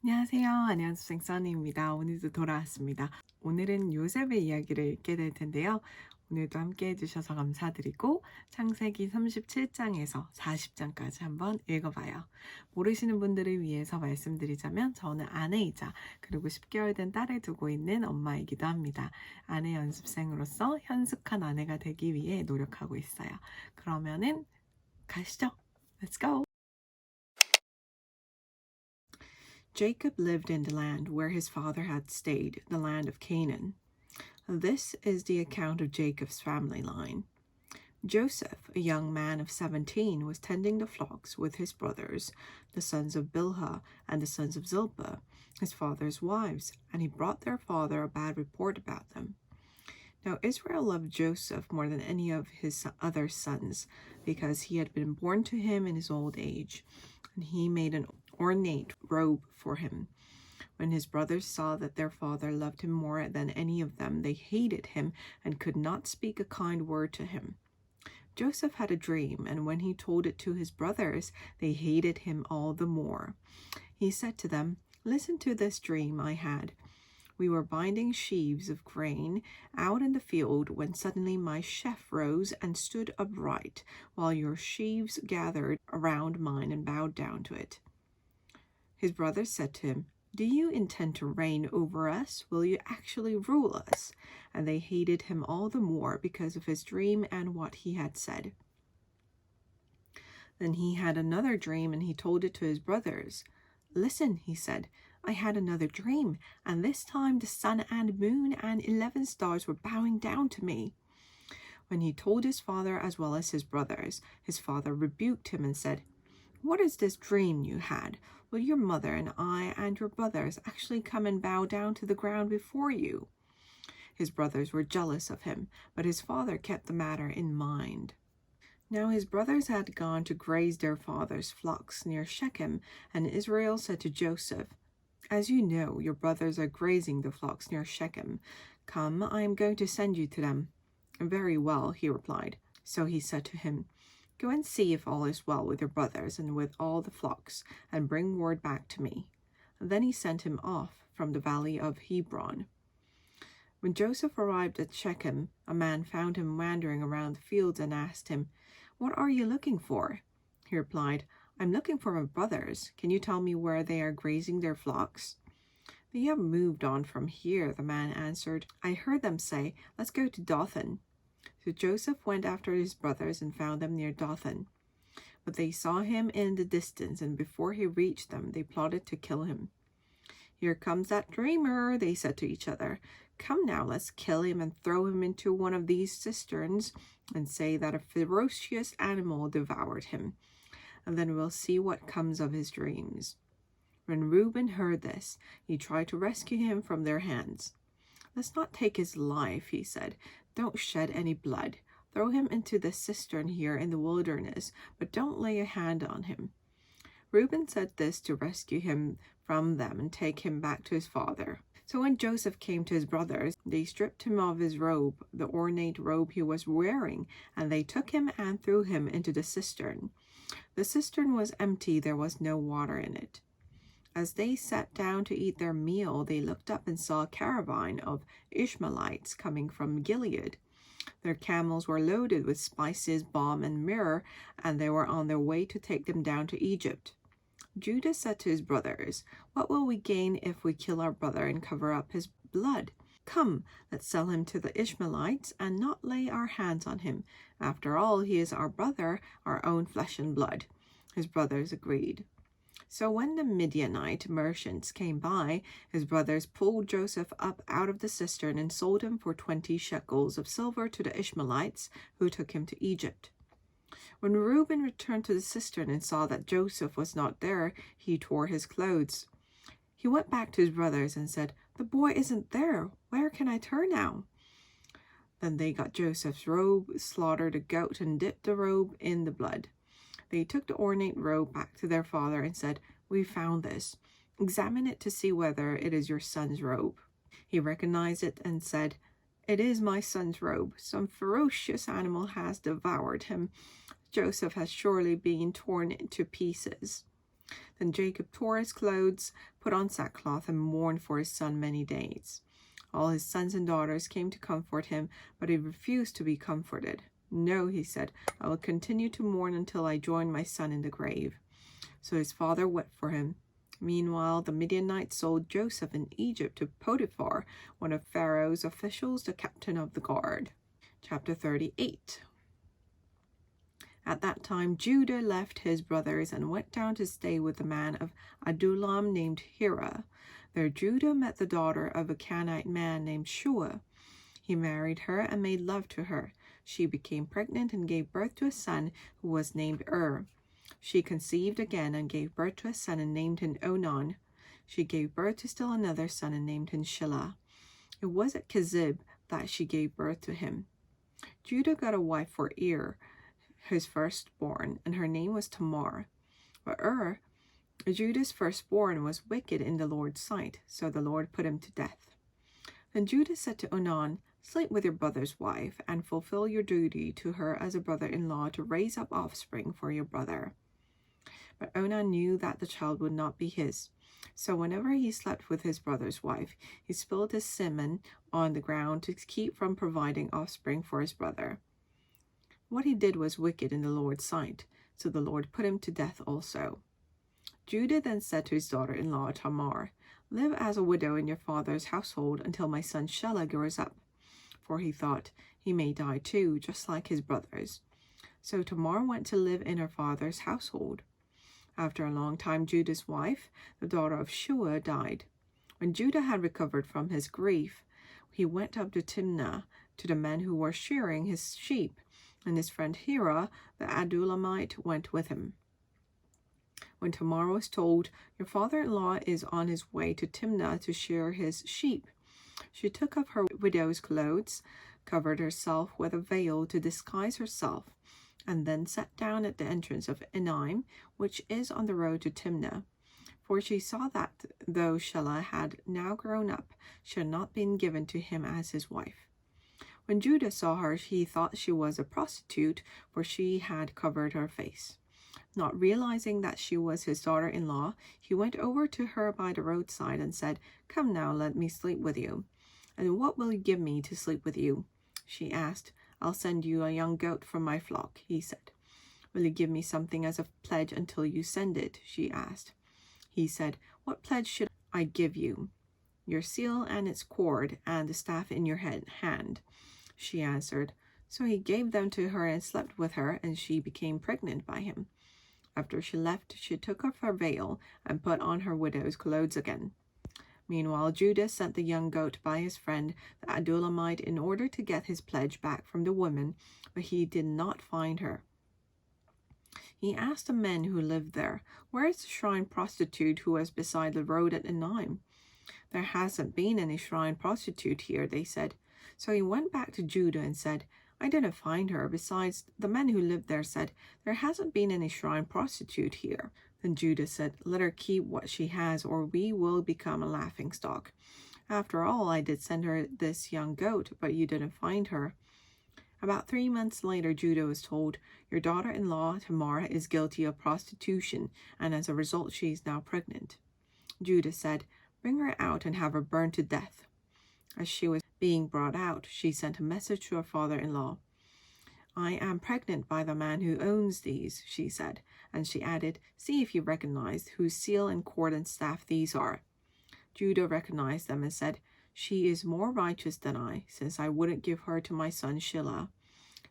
안녕하세요. 아내연습생 써니입니다. 오늘도 돌아왔습니다. 오늘은 요셉의 이야기를 읽게 될 텐데요. 오늘도 함께 해주셔서 감사드리고 창세기 37장에서 40장까지 한번 읽어봐요. 모르시는 분들을 위해서 말씀드리자면 저는 아내이자 그리고 10개월 된 딸을 두고 있는 엄마이기도 합니다. 아내 연습생으로서 현숙한 아내가 되기 위해 노력하고 있어요. 그러면은 가시죠. Let's go! Jacob lived in the land where his father had stayed, the land of Canaan. This is the account of Jacob's family line. Joseph, a young man of 17, was tending the flocks with his brothers, the sons of Bilhah and the sons of Zilpah, his father's wives, and he brought their father a bad report about them. Now Israel loved Joseph more than any of his other sons, because he had been born to him in his old age, and he made an ornate robe for him. When his brothers saw that their father loved him more than any of them, they hated him and could not speak a kind word to him. Joseph had a dream, and when he told it to his brothers, they hated him all the more. He said to them, "Listen to this dream I had. We were binding sheaves of grain out in the field when suddenly my chef rose and stood upright, while your sheaves gathered around mine and bowed down to it." His brothers said to him, "Do you intend to reign over us? Will you actually rule us?" And they hated him all the more because of his dream and what he had said. Then he had another dream, and he told it to his brothers. "Listen," he said, "I had another dream, and this time the sun and moon and 11 stars were bowing down to me." When he told his father as well as his brothers, his father rebuked him and said, "What is this dream you had? Will your mother and I and your brothers actually come and bow down to the ground before you?" His brothers were jealous of him, but his father kept the matter in mind. Now his brothers had gone to graze their father's flocks near Shechem, and Israel said to Joseph, "As you know, your brothers are grazing the flocks near Shechem. Come, I am going to send you to them." "Very well," he replied. So he said to him, "Go and see if all is well with your brothers and with all the flocks, and bring word back to me." Then he sent him off from the valley of Hebron. When Joseph arrived at Shechem, a man found him wandering around the fields and asked him, "What are you looking for?" He replied, "I'm looking for my brothers. Can you tell me where they are grazing their flocks?" "They have moved on from here," the man answered. "I heard them say, 'Let's go to Dothan.'" So Joseph went after his brothers and found them near Dothan. But they saw him in the distance, and before he reached them, they plotted to kill him. "Here comes that dreamer," they said to each other. "Come now, let's kill him and throw him into one of these cisterns and say that a ferocious animal devoured him. And then we'll see what comes of his dreams." When Reuben heard this, he tried to rescue him from their hands. "Let's not take his life," he said. "Don't shed any blood. Throw him into the cistern here in the wilderness, but don't lay a hand on him." Reuben said this to rescue him from them and take him back to his father. So when Joseph came to his brothers, they stripped him of his robe, the ornate robe he was wearing, and they took him and threw him into the cistern. The cistern was empty, there was no water in it. As they sat down to eat their meal, they looked up and saw a caravan of Ishmaelites coming from Gilead. Their camels were loaded with spices, balm, and myrrh, and they were on their way to take them down to Egypt. Judah said to his brothers, "What will we gain if we kill our brother and cover up his blood? Come, let's sell him to the Ishmaelites and not lay our hands on him. After all, he is our brother, our own flesh and blood." His brothers agreed. So when the Midianite merchants came by, his brothers pulled Joseph up out of the cistern and sold him for 20 shekels of silver to the Ishmaelites, who took him to Egypt. When Reuben returned to the cistern and saw that Joseph was not there, he tore his clothes. He went back to his brothers and said, "The boy isn't there. Where can I turn now?" Then they got Joseph's robe, slaughtered a goat, and dipped the robe in the blood. They took the ornate robe back to their father and said, "We found this. Examine it to see whether it is your son's robe." He recognized it and said, "It is my son's robe. Some ferocious animal has devoured him. Joseph has surely been torn into pieces." Then Jacob tore his clothes, put on sackcloth, and mourned for his son many days. All his sons and daughters came to comfort him, but he refused to be comforted. No, he said, I will continue to mourn until I join my son in the grave. So his father wept for him. Meanwhile, the Midianites sold Joseph in Egypt to Potiphar, one of Pharaoh's officials, the captain of the guard. Chapter 38. At that time, Judah left his brothers and went down to stay with a man of Adullam named Hira. There Judah met the daughter of a Canaanite man named Shua. He married her and made love to her. She became pregnant and gave birth to a son who was named She conceived again and gave birth to a son and named him Onan. She gave birth to still another son and named him Shelah. It was at Kezib that she gave birth to him. Judah got a wife for his firstborn, and her name was Tamar. But Judah's firstborn, was wicked in the Lord's sight, so the Lord put him to death. Then Judah said to Onan, Sleep with your brother's wife, and fulfill your duty to her as a brother-in-law to raise up offspring for your brother. But Onan knew that the child would not be his. So whenever he slept with his brother's wife, he spilled his semen on the ground to keep from providing offspring for his brother. What he did was wicked in the Lord's sight, so the Lord put him to death also. Judah then said to his daughter-in-law Tamar, Live as a widow in your father's household until my son Shelah grows up. For he thought, he may die too, just like his brothers. So Tamar went to live in her father's household. After a long time, Judah's wife, the daughter of Shua, died. When Judah had recovered from his grief, he went up to Timnah to the men who were shearing his sheep, and his friend Hira, the Adullamite, went with him. When Tamar was told, Your father-in-law is on his way to Timnah to shear his sheep, she took off her widow's clothes, covered herself with a veil to disguise herself, and then sat down at the entrance of Enaim, which is on the road to Timnah. For she saw that, though Shelah had now grown up, she had not been given to him as his wife. When Judah saw her, he thought she was a prostitute, for she had covered her face. Not realizing that she was his daughter-in-law, he went over to her by the roadside and said, Come now, let me sleep with you. And what will you give me to sleep with you? She asked. I'll send you a young goat from my flock, he said. Will you give me something as a pledge until you send it? She asked. He said, What pledge should I give you? Your seal and its cord, and the staff in your hand, she answered. So he gave them to her and slept with her, and she became pregnant by him. After she left, she took off her veil and put on her widow's clothes again. Meanwhile, Judah sent the young goat by his friend, the Adullamite, in order to get his pledge back from the woman, but he did not find her. He asked the men who lived there, Where is the shrine prostitute who was beside the road at Enaim? There hasn't been any shrine prostitute here, they said. So he went back to Judah and said, I didn't find her. Besides, the men who lived there said, There hasn't been any shrine prostitute here. Then Judah said, Let her keep what she has, or we will become a laughingstock. After all, I did send her this young goat, but you didn't find her. About 3 months later, Judah was told, Your daughter-in-law, Tamar, is guilty of prostitution, and as a result, she is now pregnant. Judah said, Bring her out and have her burned to death. As she was being brought out, she sent a message to her father-in-law. I am pregnant by the man who owns these, she said, and she added, See if you recognize whose seal and cord and staff these are. Judah recognized them and said, She is more righteous than I, since I wouldn't give her to my son Shelah.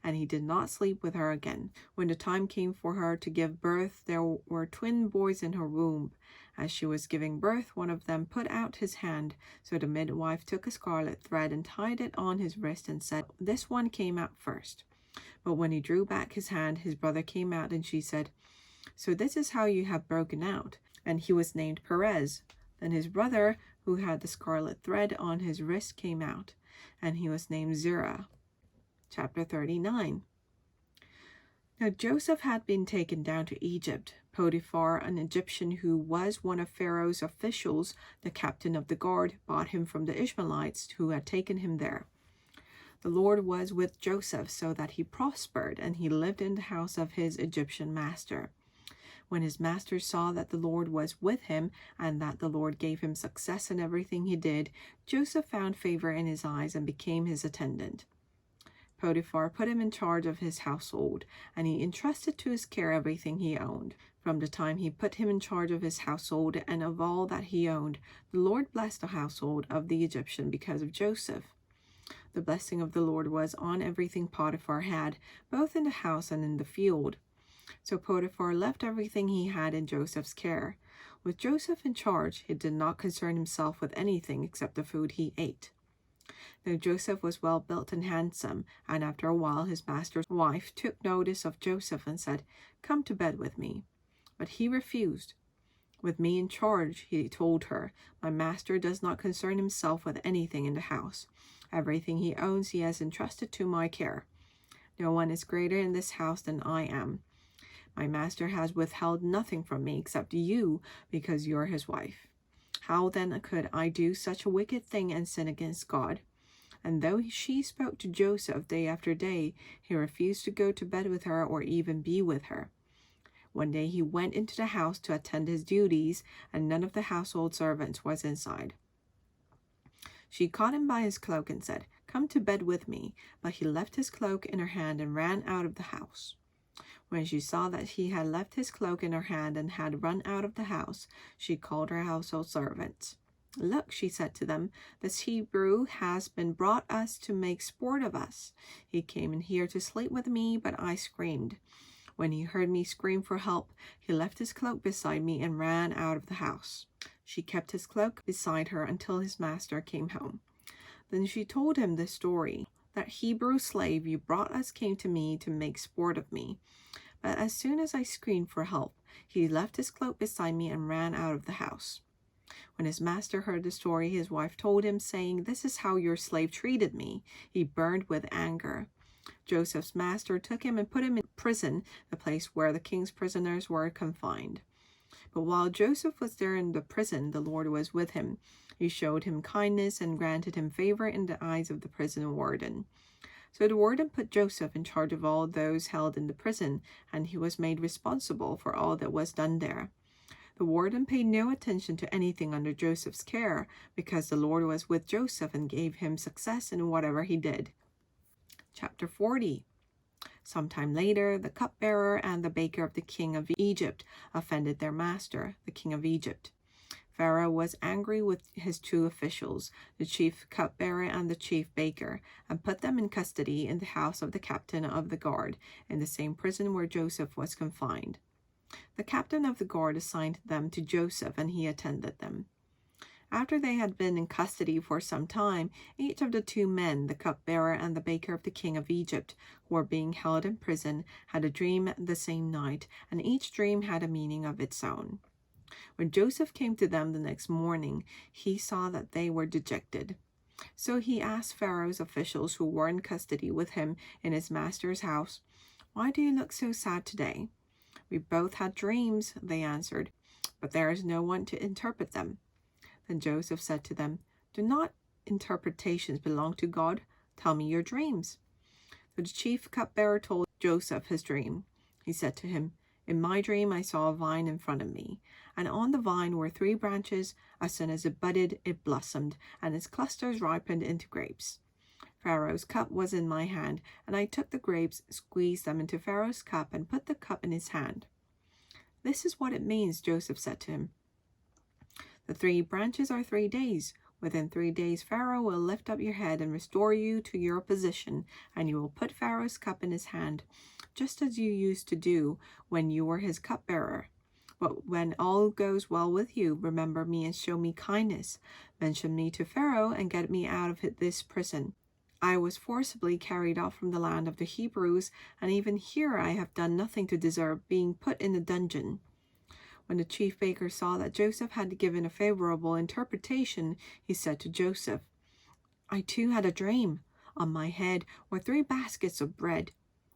And he did not sleep with her again. When the time came for her to give birth, there were twin boys in her womb. As she was giving birth, one of them put out his hand. So the midwife took a scarlet thread and tied it on his wrist and said, This one came out first. But when he drew back his hand, his brother came out, and she said, So this is how you have broken out. And he was named Perez. Then his brother, who had the scarlet thread on his wrist, came out, and he was named Zerah. Chapter 39. Now Joseph had been taken down to Egypt. Potiphar, an Egyptian who was one of Pharaoh's officials, the captain of the guard, bought him from the Ishmaelites who had taken him there. The Lord was with Joseph, so that he prospered, and he lived in the house of his Egyptian master. When his master saw that the Lord was with him and that the Lord gave him success in everything he did, Joseph found favor in his eyes and became his attendant. Potiphar put him in charge of his household, and he entrusted to his care everything he owned. From the time he put him in charge of his household and of all that he owned, the Lord blessed the household of the Egyptian because of Joseph. The blessing of the Lord was on everything Potiphar had, both in the house and in the field. So Potiphar left everything he had in Joseph's care. With Joseph in charge, he did not concern himself with anything except the food he ate. Now Joseph was well built and handsome, and after a while his master's wife took notice of Joseph and said, "Come to bed with me." But he refused. "With me in charge," he told her, "my master does not concern himself with anything in the house. Everything he owns he has entrusted to my care. No one is greater in this house than I am. My master has withheld nothing from me except you, because you're his wife. How then could I do such a wicked thing and sin against God?" And though she spoke to Joseph day after day, he refused to go to bed with her or even be with her. One day he went into the house to attend his duties, and none of the household servants was inside. She caught him by his cloak and said, "Come to bed with me." But he left his cloak in her hand and ran out of the house. When she saw that he had left his cloak in her hand and had run out of the house, she called her household servants. "Look," she said to them, "this Hebrew has been brought us to make sport of us. He came in here to sleep with me, but I screamed. When he heard me scream for help, he left his cloak beside me and ran out of the house." She kept his cloak beside her until his master came home. Then she told him this story. "That Hebrew slave you brought us came to me to make sport of me. But as soon as I screamed for help, he left his cloak beside me and ran out of the house." When his master heard the story, his wife told him, saying, "This is how your slave treated me." He burned with anger. Joseph's master took him and put him in prison, the place where the king's prisoners were confined. But while Joseph was there in the prison, the Lord was with him. He showed him kindness and granted him favor in the eyes of the prison warden. So the warden put Joseph in charge of all those held in the prison, and he was made responsible for all that was done there. The warden paid no attention to anything under Joseph's care, because the Lord was with Joseph and gave him success in whatever he did. Chapter 40. Sometime later, the cupbearer and the baker of the king of Egypt offended their master, the king of Egypt. Pharaoh was angry with his two officials, the chief cupbearer and the chief baker, and put them in custody in the house of the captain of the guard, in the same prison where Joseph was confined. The captain of the guard assigned them to Joseph, and he attended them. After they had been in custody for some time, each of the two men, the cupbearer and the baker of the king of Egypt, who were being held in prison, had a dream the same night, and each dream had a meaning of its own. When Joseph came to them the next morning, he saw that they were dejected. So he asked Pharaoh's officials who were in custody with him in his master's house, "Why do you look so sad today?" "We both had dreams," they answered, "but there is no one to interpret them." Then Joseph said to them, "Do not interpretations belong to God? Tell me your dreams." So the chief cupbearer told Joseph his dream. He said to him, "In my dream I saw a vine in front of me, and on the vine were 3 branches. As soon as it budded, it blossomed, and its clusters ripened into grapes. Pharaoh's cup was in my hand, and I took the grapes, squeezed them into Pharaoh's cup, and put the cup in his hand." "This is what it means," Joseph said to him. "The 3 branches are 3 days. Within 3 days Pharaoh will lift up your head and restore you to your position, and you will put Pharaoh's cup in his hand, just as you used to do when you were his cupbearer. But when all goes well with you, remember me and show me kindness. Mention me to Pharaoh and get me out of this prison. I was forcibly carried off from the land of the Hebrews, and even here I have done nothing to deserve being put in a dungeon." When the chief baker saw that Joseph had given a favorable interpretation, he said to Joseph, "I too had a dream. On my head were 3 baskets of bread.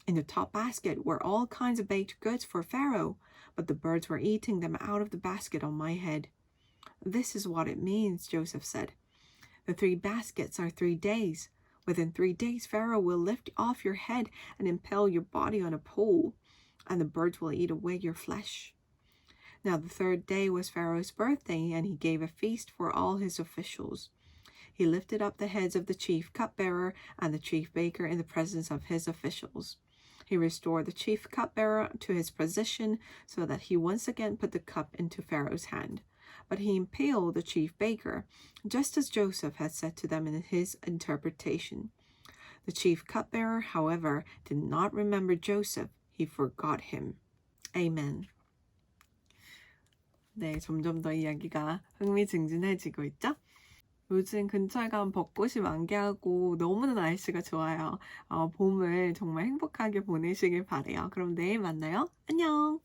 In the top basket were all kinds of baked goods for Pharaoh, but the birds were eating them out of the basket on my head." "This is what it means," Joseph said. "The 3 baskets are 3 days. Within 3 days Pharaoh will lift off your head and impale your body on a pole, and the birds will eat away your flesh. Now the third day was Pharaoh's birthday, and he gave a feast for all his officials. He lifted up the heads of the chief cupbearer and the chief baker in the presence of his officials. He restored the chief cupbearer to his position so that he once again put the cup into Pharaoh's hand. But he impaled the chief baker, just as Joseph had said to them in his interpretation. The chief cupbearer, however, did not remember Joseph. He forgot him. Amen. 네, 점점 더 이야기가 흥미진진해지고 있죠? 요즘 근처에 가면 벚꽃이 만개하고 너무나 날씨가 좋아요. 봄을 정말 행복하게 보내시길 바래요. 그럼 내일 만나요. 안녕!